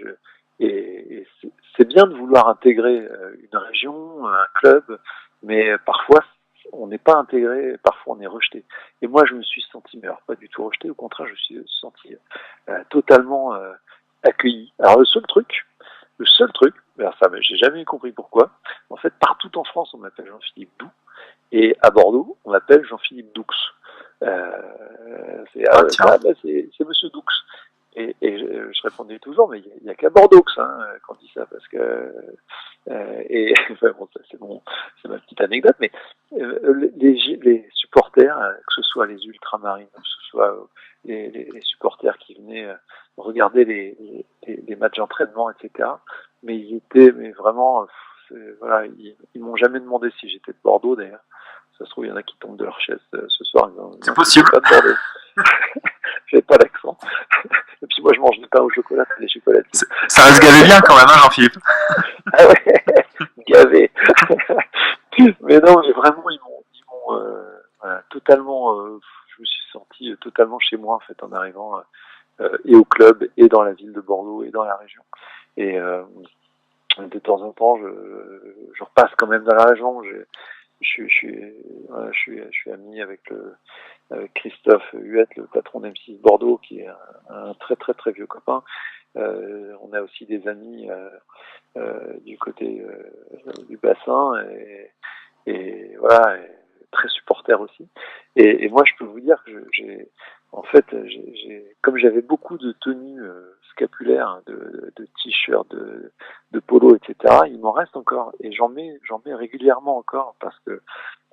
et c'est bien de vouloir intégrer une région, un club, mais parfois on n'est pas intégré, parfois on est rejeté. Et moi je me suis senti, mais alors pas du tout rejeté, au contraire je me suis senti totalement accueilli. Alors le seul truc, alors ça j'ai jamais compris pourquoi, en fait partout en France on m'appelle Jean-Philippe Doux, et à Bordeaux on m'appelle Jean-Philippe Doux. C'est Monsieur Doux. Et je répondais toujours, mais il y a qu'à Bordeaux qu'on dit ça, parce que et enfin bon, ça, c'est ma petite anecdote, mais les supporters, que ce soit les ultramarines, que ce soit les supporters qui venaient regarder les matchs d'entraînement, etc. Mais ils étaient, mais vraiment, voilà, ils m'ont jamais demandé si j'étais de Bordeaux d'ailleurs. Ça se trouve, il y en a qui tombent de leur chaise ce soir. C'est possible. Pas de Bordeaux. J'ai pas d'accent. Et puis moi, je mange du pain au chocolat, des chocolatiers. Ça reste gavé bien quand même, hein, Jean-Philippe. Ah ouais, gavé. Mais non, mais vraiment, ils m'ont voilà, totalement. Je me suis senti totalement chez moi en fait en arrivant et au club et dans la ville de Bordeaux et dans la région. Et de temps en temps, je repasse quand même dans la région. Je suis ami avec Christophe Huette, le patron d'M6 Bordeaux, qui est un très très très vieux copain. On a aussi des amis du côté du bassin et voilà, et très supporters aussi. Et moi, je peux vous dire que comme j'avais beaucoup de tenues scapulaires, de t-shirts, de polo, etc. Il m'en reste encore et j'en mets régulièrement encore parce que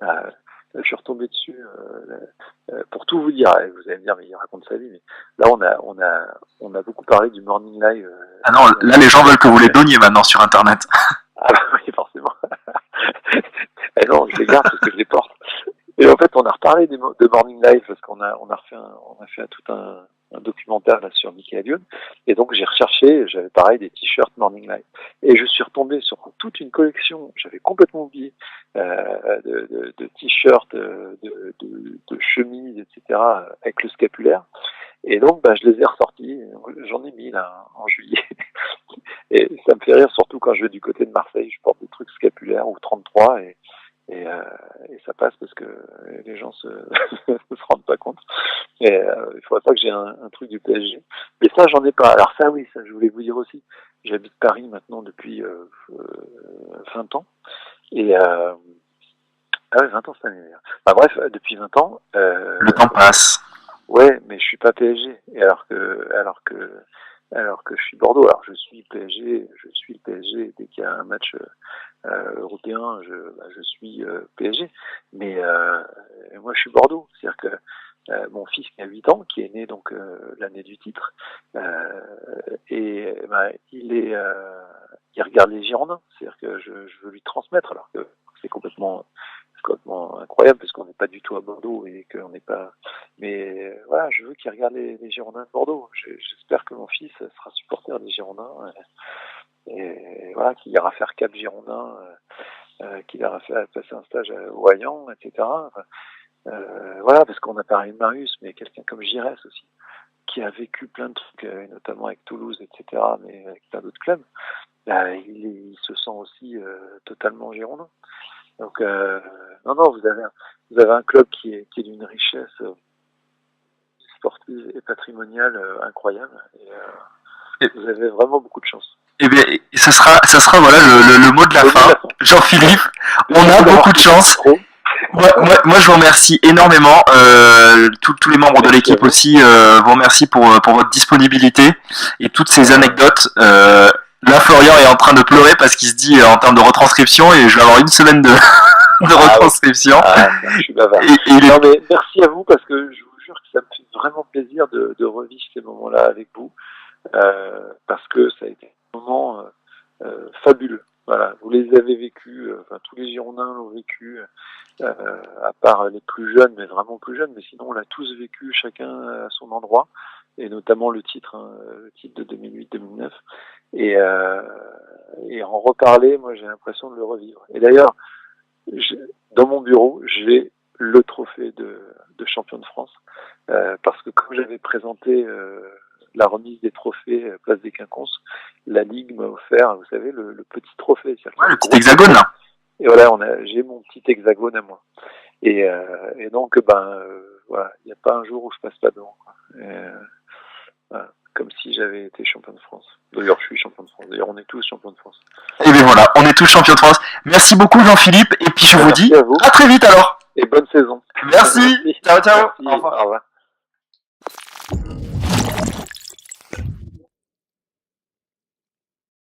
je suis retombé dessus pour tout vous dire. Vous allez me dire, mais il raconte sa vie. Mais là, on a beaucoup parlé du morning live. Ah non, là les gens veulent que vous les donniez maintenant sur Internet. Ah oui, forcément. Et non, je les garde parce que je les porte. Et en fait, on a reparlé de Morning Live parce qu'on a fait tout un documentaire là sur Michael Youn. Et donc, j'ai recherché, j'avais pareil des t-shirts Morning Live. Et je suis retombé sur toute une collection, j'avais complètement oublié, de t-shirts, de chemises, etc., avec le scapulaire. Et donc, je les ai ressortis. J'en ai mis là en juillet. Et ça me fait rire, surtout quand je vais du côté de Marseille. Je porte des trucs scapulaires ou 33 et ça passe parce que les gens se rendent pas compte. Et il faudrait pas que j'ai un truc du PSG. Mais ça, j'en ai pas. Alors ça, oui, ça, je voulais vous dire aussi. J'habite Paris maintenant depuis 20 ans. Et ah ouais, 20 ans cette année. Bref, depuis 20 ans. Le temps passe. Ouais, mais je suis pas PSG. Et alors que je suis Bordeaux. Alors je suis le PSG dès qu'il y a un match européen, je suis PSG. Mais moi je suis Bordeaux. C'est-à-dire que mon fils qui a 8 ans, qui est né donc l'année du titre, il regarde les Girondins. C'est-à-dire que je veux lui transmettre alors que c'est complètement incroyable parce qu'on n'est pas du tout à Bordeaux et qu'on n'est pas. Mais voilà, je veux qu'il regarde les Girondins de Bordeaux. J'espère que mon fils sera supporter des Girondins et voilà, qu'il ira faire Cap Girondin, qu'il ira passer un stage au Hayan, etc. Voilà, parce qu'on a parlé de Marius, mais quelqu'un comme Giresse aussi, qui a vécu plein de trucs, notamment avec Toulouse, etc., mais avec plein d'autres clubs. Il se sent aussi totalement girondin. Donc non, vous avez un club qui est d'une richesse sportive et patrimoniale incroyable. Et vous avez vraiment beaucoup de chance. Eh bien, ça sera voilà le mot de la fin. Jean-Philippe, on a beaucoup de chance. Moi, je vous remercie énormément. Tous les membres de l'équipe aussi vous remercie pour votre disponibilité et toutes ces anecdotes. Là, Florian est en train de pleurer parce qu'il se dit en termes de retranscription et je vais avoir une semaine de retranscription. Je suis bavard. Non, mais merci à vous parce que je vous jure que ça me fait vraiment plaisir de revivre ces moments-là avec vous parce que ça a été un moment fabuleux. Voilà, vous les avez vécus, tous les Girondins l'ont vécu, à part les plus jeunes, mais vraiment plus jeunes, mais sinon on l'a tous vécu, chacun à son endroit, et notamment le titre de 2008-2009. Et en reparler, moi j'ai l'impression de le revivre. Et d'ailleurs, dans mon bureau, j'ai le trophée de champion de France, parce que comme j'avais présenté la remise des trophées Place des Quinconces, la Ligue m'a offert, vous savez, le petit trophée. Ouais, le petit hexagone là. Et voilà, j'ai mon petit hexagone à moi. Et donc, voilà, il n'y a pas un jour où je passe pas devant, quoi. Voilà, comme si j'avais été champion de France. D'ailleurs, je suis champion de France. D'ailleurs, on est tous champions de France. Et bien voilà, on est tous champions de France. Merci beaucoup Jean-Philippe, et puis je vous dis à très vite alors. Et bonne saison. Merci. Ciao, ciao. Merci. Au revoir.